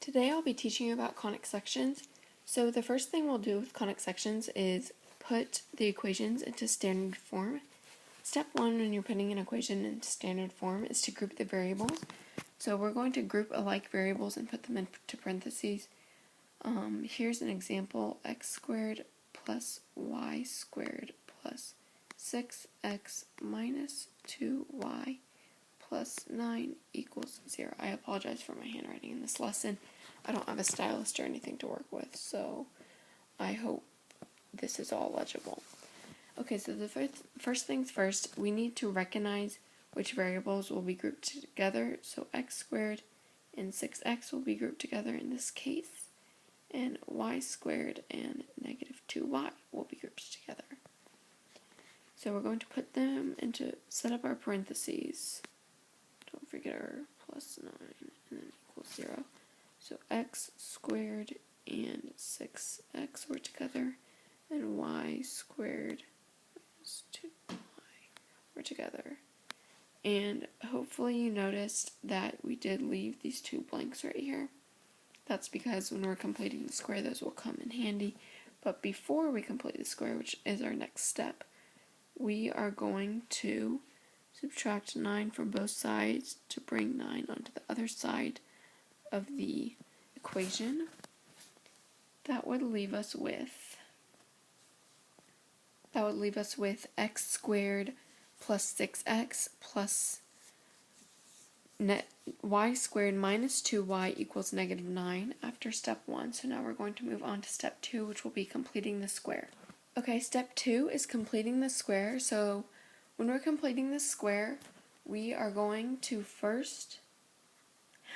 Today I'll be teaching you about conic sections. So the first thing we'll do with conic sections is put the equations into standard form. Step one when you're putting an equation into standard form is to group the variables. So we're going to group alike variables and put them into parentheses. Here's an example: x squared plus y squared plus 6x minus 2y plus 9 equals 0. I apologize for my handwriting in this lesson. I don't have a stylus or anything to work with, so I hope this is all legible. Okay, so the first things first, we need to recognize which variables will be grouped together. So x squared and 6x will be grouped together in this case, and y squared and negative 2y will be grouped together. So we're going to put them into, set up our parentheses. Don't forget our plus 9 and then equals 0. So x squared and 6x were together, and y squared minus 2y were together. And hopefully you noticed that we did leave these two blanks right here. That's because when we're completing the square, those will come in handy. But before we complete the square, which is our next step, we are going to subtract 9 from both sides to bring 9 onto the other side of the equation. That would leave us with x squared plus 6x plus y squared minus 2y equals negative 9 after step 1. So now we're going to move on to step 2, which will be completing the square. Okay, step 2 is completing the square. So when we're completing the square, we are going to first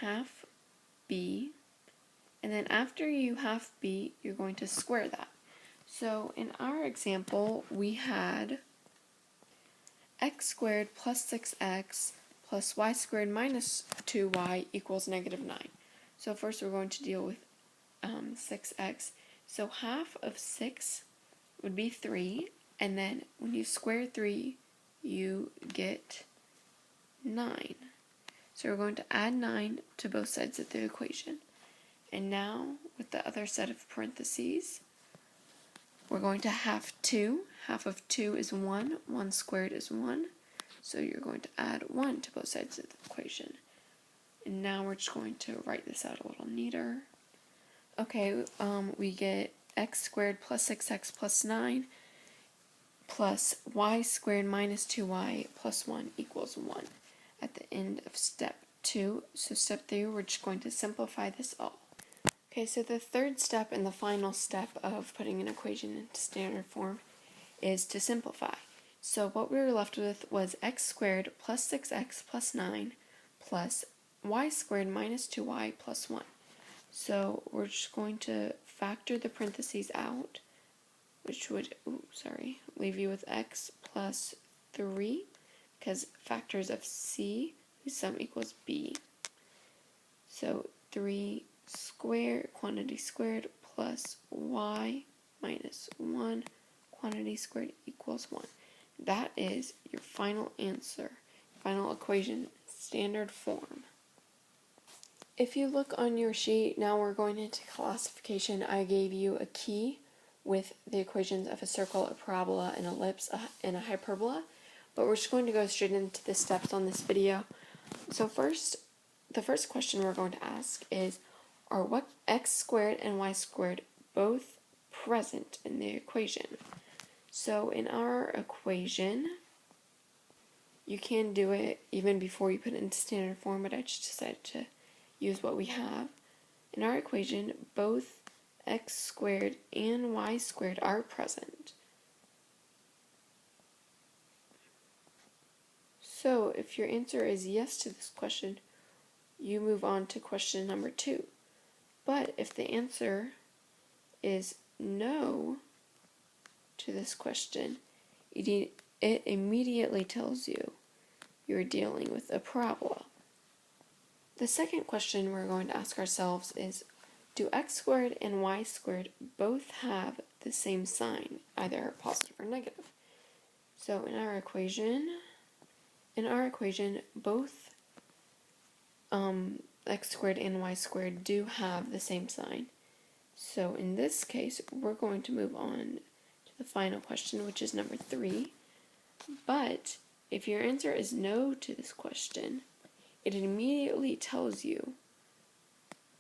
half b, and then after you half b, you're going to square that. So in our example, we had x squared plus 6x plus y squared minus 2y equals negative 9. So first we're going to deal with 6x. So half of 6 would be 3, and then when you square 3, you get 9. So we're going to add 9 to both sides of the equation. And now, with the other set of parentheses, we're going to half 2. Half of 2 is 1. 1 squared is 1. So you're going to add 1 to both sides of the equation. And now we're just going to write this out a little neater. Okay, we get x squared plus 6x plus 9 plus y squared minus 2y plus 1 equals 1 at the end of step 2. So step 3, we're just going to simplify this all. Okay, so the third step and the final step of putting an equation into standard form is to simplify. So what we were left with was x squared plus 6x plus 9 plus y squared minus 2y plus 1. So we're just going to factor the parentheses out, which would, leave you with x plus 3, because factors of c, whose sum equals b. So 3 squared, quantity squared, plus y minus 1, quantity squared equals 1. That is your final answer, final equation, standard form. If you look on your sheet, now we're going into classification. I gave you a key with the equations of a circle, a parabola, an ellipse, and a hyperbola, but we're just going to go straight into the steps on this video. So the first question we're going to ask is, are what x squared and y squared both present in the equation? So in our equation, you can do it even before you put it into standard form, but I just decided to use what we have. In our equation, both x squared and y squared are present. So if your answer is yes to this question, you move on to question number 2. But if the answer is no to this question, it immediately tells you you're dealing with a parabola. The second question we're going to ask ourselves is, do x squared and y squared both have the same sign, either positive or negative? So in our equation, both x squared and y squared do have the same sign. So in this case, we're going to move on to the final question, which is number 3. But if your answer is no to this question, it immediately tells you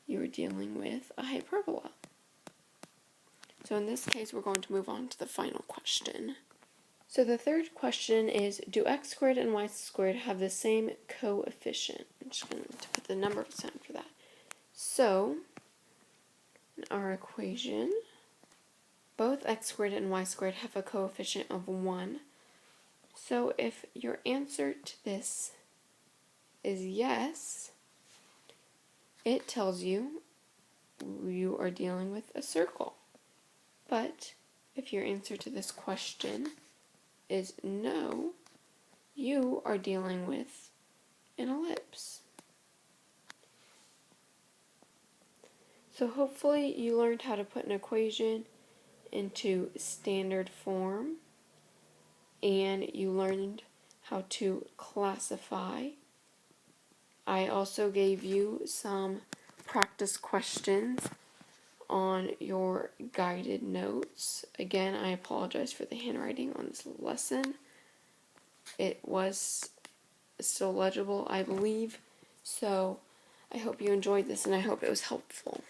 you're dealing with a hyperbola. So in this case, we're going to move on to the final question. So the third question is, do x squared and y squared have the same coefficient? I'm just going to put the number sign for that. So, in our equation, both x squared and y squared have a coefficient of 1. So if your answer to this is yes, it tells you you are dealing with a circle. But if your answer to this question is no, you are dealing with an ellipse. So hopefully you learned how to put an equation into standard form, and you learned how to classify. I also gave you some practice questions on your guided notes. Again, I apologize for the handwriting on this lesson. It was still legible, I believe, so I hope you enjoyed this and I hope it was helpful.